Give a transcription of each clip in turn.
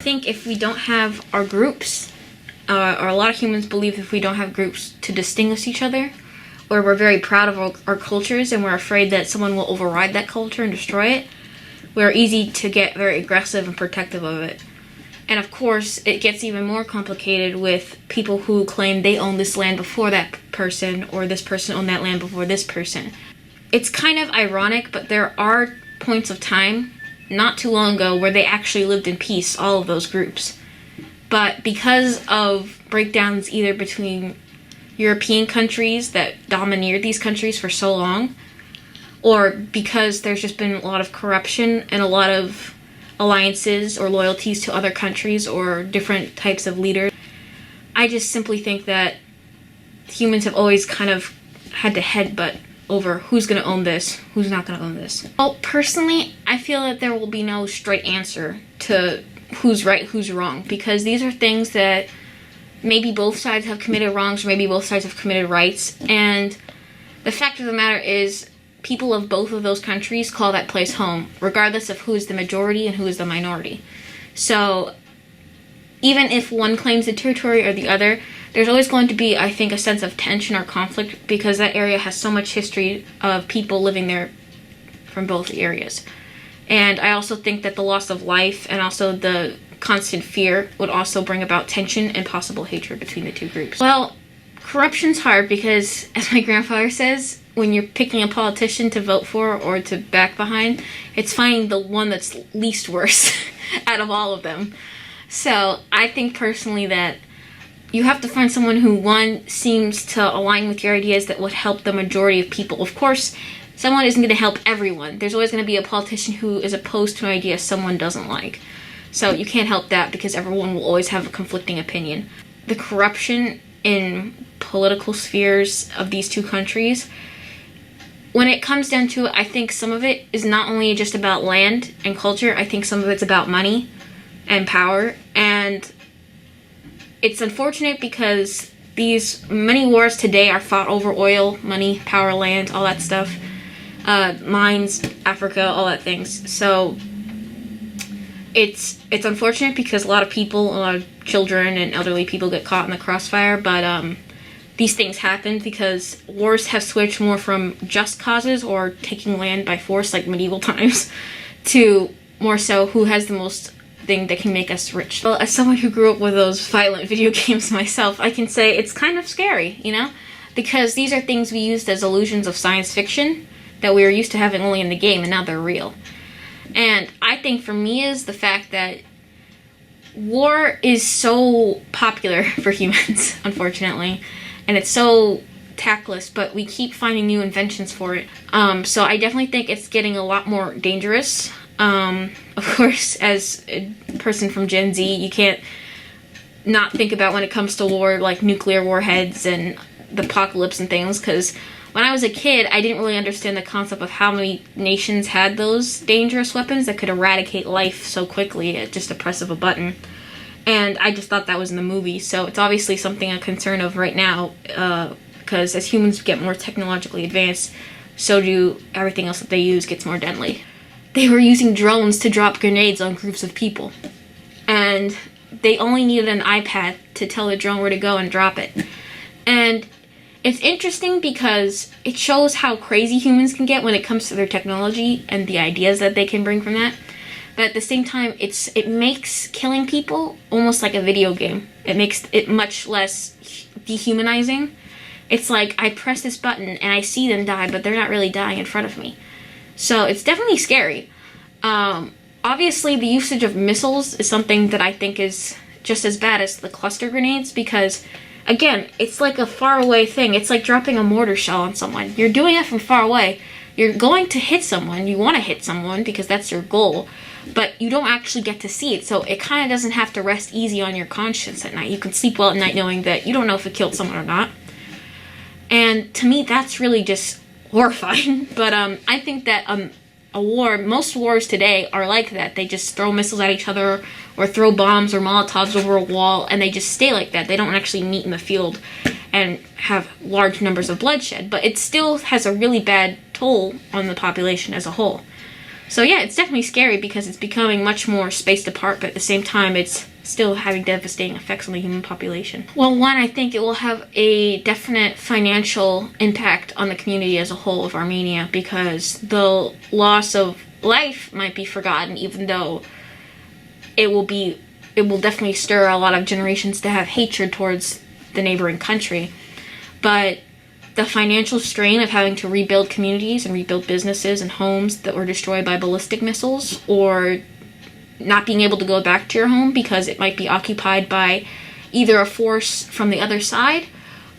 think if we don't have our groups, or a lot of humans believe if we don't have groups to distinguish each other, or we're very proud of our cultures and we're afraid that someone will override that culture and destroy it, we're easy to get very aggressive and protective of it. And of course, it gets even more complicated with people who claim they own this land before that person, or this person owned that land before this person. It's kind of ironic, but there are points of time, not too long ago, where they actually lived in peace, all of those groups. But because of breakdowns either between European countries that domineered these countries for so long, or because there's just been a lot of corruption and a lot of alliances or loyalties to other countries or different types of leaders, I just simply think that humans have always kind of had to headbutt over who's going to own this, who's not going to own this. Well, personally, I feel that there will be no straight answer to who's right, who's wrong, because these are things that maybe both sides have committed wrongs, or maybe both sides have committed rights, and the fact of the matter is people of both of those countries call that place home, regardless of who is the majority and who is the minority. So even if one claims the territory or the other, there's always going to be, I think, a sense of tension or conflict, because that area has so much history of people living there from both areas. And I also think that the loss of life and also the constant fear would also bring about tension and possible hatred between the two groups. Well, corruption's hard because, as my grandfather says, when you're picking a politician to vote for or to back behind, it's finding the one that's least worse out of all of them. So I think personally that you have to find someone who, one, seems to align with your ideas that would help the majority of people. Of course, someone isn't going to help everyone. There's always going to be a politician who is opposed to an idea someone doesn't like. So you can't help that because everyone will always have a conflicting opinion. The corruption in political spheres of these two countries, when it comes down to it, I think some of it is not only just about land and culture, I think some of it's about money and power. And it's unfortunate because these many wars today are fought over oil, money, power, land, all that stuff. Mines, Africa, all that things. So it's unfortunate because a lot of people, a lot of children and elderly people get caught in the crossfire, but these things happen because wars have switched more from just causes or taking land by force like medieval times to more so who has the most thing that can make us rich. Well, as someone who grew up with those violent video games myself, I can say it's kind of scary, you know? Because these are things we used as illusions of science fiction that we were used to having only in the game, and now they're real. And I think for me is the fact that war is so popular for humans, unfortunately, and it's so tactless, but we keep finding new inventions for it. So I definitely think it's getting a lot more dangerous. Of course, as a person from Gen Z, you can't not think about when it comes to war, like nuclear warheads and the apocalypse and things, because when I was a kid, I didn't really understand the concept of how many nations had those dangerous weapons that could eradicate life so quickly at just a press of a button. And I just thought that was in the movie, so it's obviously something I'm concerned of right now, because as humans get more technologically advanced, so do everything else that they use gets more deadly. They were using drones to drop grenades on groups of people, and they only needed an iPad to tell the drone where to go and drop it. And it's interesting because it shows how crazy humans can get when it comes to their technology and the ideas that they can bring from that. But at the same time, it makes killing people almost like a video game. It makes it much less dehumanizing. It's like I press this button and I see them die, but they're not really dying in front of me. So it's definitely scary. Obviously, the usage of missiles is something that I think is just as bad as the cluster grenades because, again, it's like a faraway thing. It's like dropping a mortar shell on someone. You're doing it from far away. You're going to hit someone. You want to hit someone because that's your goal. But you don't actually get to see it. So it kind of doesn't have to rest easy on your conscience at night. You can sleep well at night knowing that you don't know if it killed someone or not. And to me, that's really just horrifying. But I think that a war, most wars today are like that. They just throw missiles at each other or throw bombs or Molotovs over a wall, and they just stay like that. They don't actually meet in the field and have large numbers of bloodshed. But it still has a really bad toll on the population as a whole. So yeah, it's definitely scary because it's becoming much more spaced apart, but at the same time, it's still having devastating effects on the human population. Well, one, I think it will have a definite financial impact on the community as a whole of Armenia, because the loss of life might be forgotten, even though it will definitely stir a lot of generations to have hatred towards the neighboring country. But the financial strain of having to rebuild communities and rebuild businesses and homes that were destroyed by ballistic missiles, or not being able to go back to your home because it might be occupied by either a force from the other side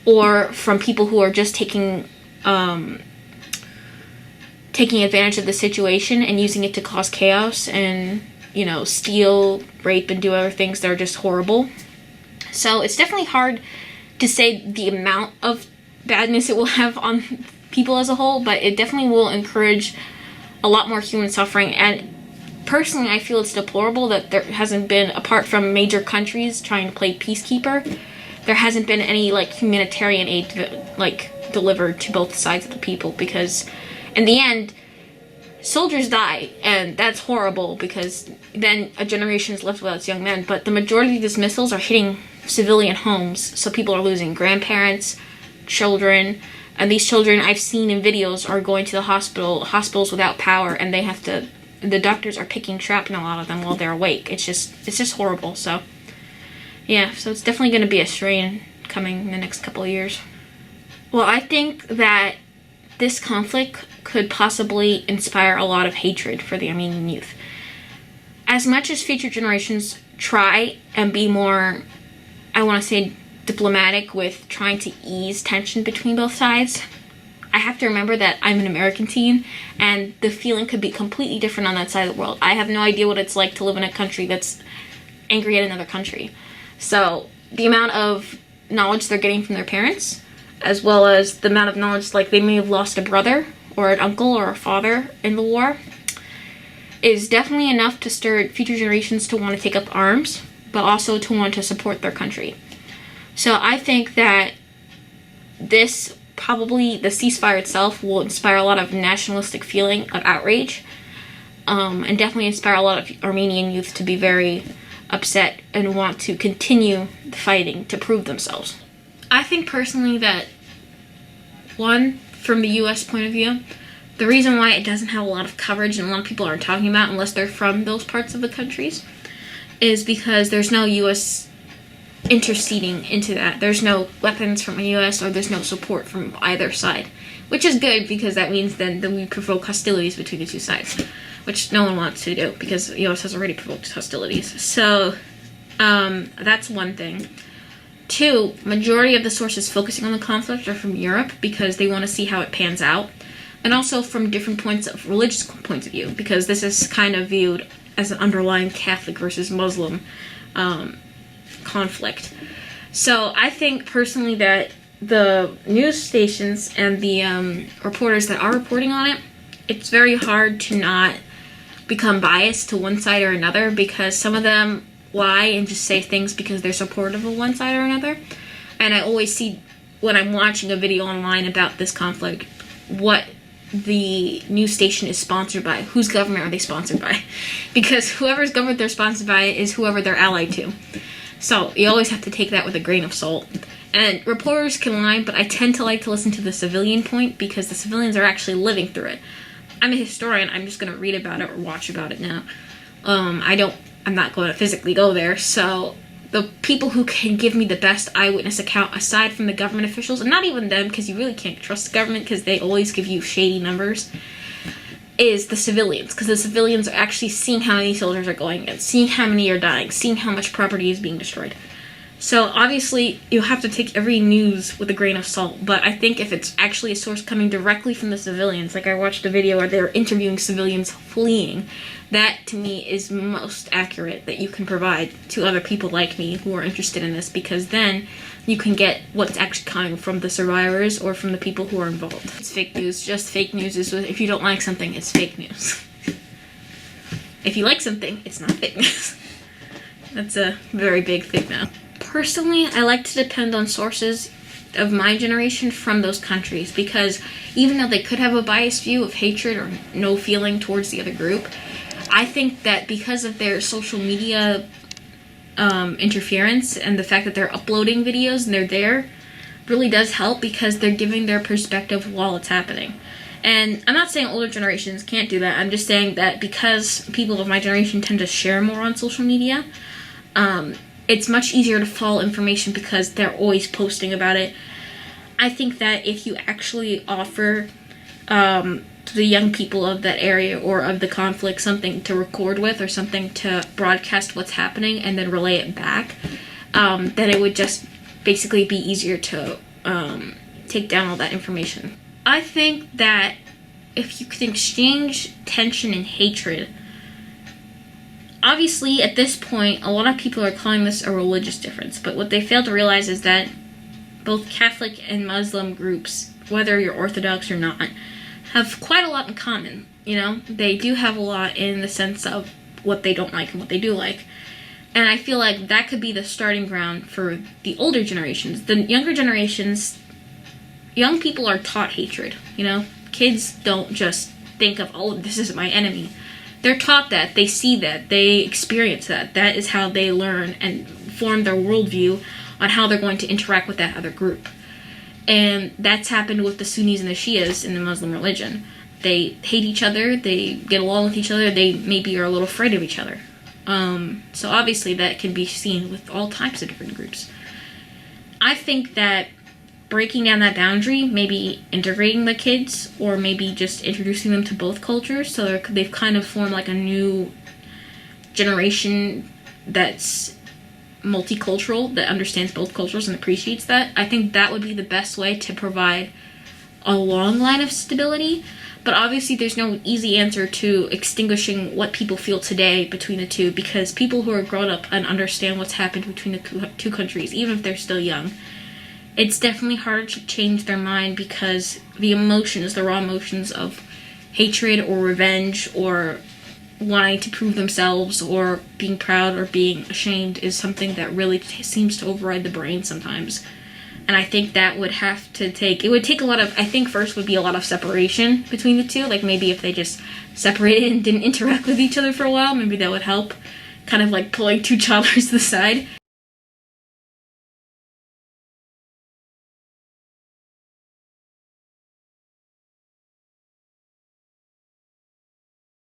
or from people who are just taking advantage of the situation and using it to cause chaos and, steal, rape, and do other things that are just horrible. So it's definitely hard to say the amount of badness it will have on people as a whole, but it definitely will encourage a lot more human suffering. And personally, I feel it's deplorable that there hasn't been, apart from major countries trying to play peacekeeper, there hasn't been any humanitarian aid delivered to both sides of the people, because in the end, soldiers die, and that's horrible because then a generation is left without its young men. But the majority of these missiles are hitting civilian homes, so people are losing grandparents, children, and these children I've seen in videos are going to the hospitals without power, and the doctors are picking shrapnel out of them while they're awake. It's just horrible. So yeah, so it's definitely going to be a strain coming in the next couple of years. Well, I think that this conflict could possibly inspire a lot of hatred for the Armenian youth. As much as future generations try and be more, I want to say, diplomatic with trying to ease tension between both sides, I have to remember that I'm an American teen, and the feeling could be completely different on that side of the world. I have no idea what it's like to live in a country that's angry at another country. So the amount of knowledge they're getting from their parents, as well as the amount of knowledge, they may have lost a brother or an uncle or a father in the war, is definitely enough to stir future generations to want to take up arms, but also to want to support their country. So I think that probably the ceasefire itself will inspire a lot of nationalistic feeling of outrage, and definitely inspire a lot of Armenian youth to be very upset and want to continue fighting to prove themselves. I think personally that, one, from the U.S. point of view, the reason why it doesn't have a lot of coverage and a lot of people aren't talking about unless they're from those parts of the countries is because there's no U.S. interceding into that. There's no weapons from the U.S. or there's no support from either side, which is good because that means then that we provoke hostilities between the two sides, which no one wants to do because the U.S. has already provoked hostilities. So that's one thing. Two, majority of the sources focusing on the conflict are from Europe because they want to see how it pans out, and also from different religious points of view, because this is kind of viewed as an underlying Catholic versus Muslim conflict. So I think personally that the news stations and the reporters that are reporting on it, it's very hard to not become biased to one side or another, because some of them lie and just say things because they're supportive of one side or another. And I always see when I'm watching a video online about this conflict what the news station is sponsored by. Whose government are they sponsored by? Because whoever's government they're sponsored by is whoever they're allied to. So you always have to take that with a grain of salt. And reporters can lie, but I tend to like to listen to the civilian point because the civilians are actually living through it. I'm a historian. I'm just going to read about it or watch about it now. I'm not going to physically go there. So the people who can give me the best eyewitness account, aside from the government officials, and not even them because you really can't trust the government because they always give you shady numbers, is the civilians. Because the civilians are actually seeing how many soldiers are going in, seeing how many are dying, seeing how much property is being destroyed. So obviously you have to take every news with a grain of salt, but I think if it's actually a source coming directly from the civilians, like I watched a video where they were interviewing civilians fleeing, that to me is most accurate that you can provide to other people like me who are interested in this, because then you can get what's actually coming from the survivors or from the people who are involved. It's fake news. Just fake news is if you don't like something, it's fake news. If you like something, it's not fake news. That's a very big thing now. Personally, I like to depend on sources of my generation from those countries, because even though they could have a biased view of hatred or no feeling towards the other group, I think that because of their social media interference and the fact that they're uploading videos and they're there really does help, because they're giving their perspective while it's happening. And I'm not saying older generations can't do that. I'm just saying that because people of my generation tend to share more on social media, it's much easier to follow information because they're always posting about it. I think that if you actually offer to the young people of that area or of the conflict something to record with or something to broadcast what's happening and then relay it back, then it would just basically be easier to take down all that information. I think that if you could exchange tension and hatred, obviously at this point a lot of people are calling this a religious difference, but what they fail to realize is that both Catholic and Muslim groups, whether you're Orthodox or not, have quite a lot in common. You know, they do have a lot in the sense of what they don't like and what they do like. And I feel like that could be the starting ground for the older generations. The younger generations, young people are taught hatred, you know? Kids don't just think of, oh, this is my enemy. They're taught that, they see that, they experience that. That is how they learn and form their worldview on how they're going to interact with that other group. And that's happened with the Sunnis and the Shias in the Muslim religion. They hate each other, they get along with each other, they maybe are a little afraid of each other. So obviously that can be seen with all types of different groups. I think that breaking down that boundary, maybe integrating the kids, or maybe just introducing them to both cultures, so they've kind of formed like a new generation that's multicultural, that understands both cultures and appreciates that. I think that would be the best way to provide a long line of stability. But obviously there's no easy answer to extinguishing what people feel today between the two, because people who are grown up and understand what's happened between the two countries, even if they're still young, it's definitely hard to change their mind, because the emotions, the raw emotions of hatred or revenge or wanting to prove themselves or being proud or being ashamed is something that really seems to override the brain sometimes. And I think that would have to it would take a lot of, I think first would be a lot of separation between the two. Like maybe if they just separated and didn't interact with each other for a while, maybe that would help. Kind of like pulling two toddlers to the side.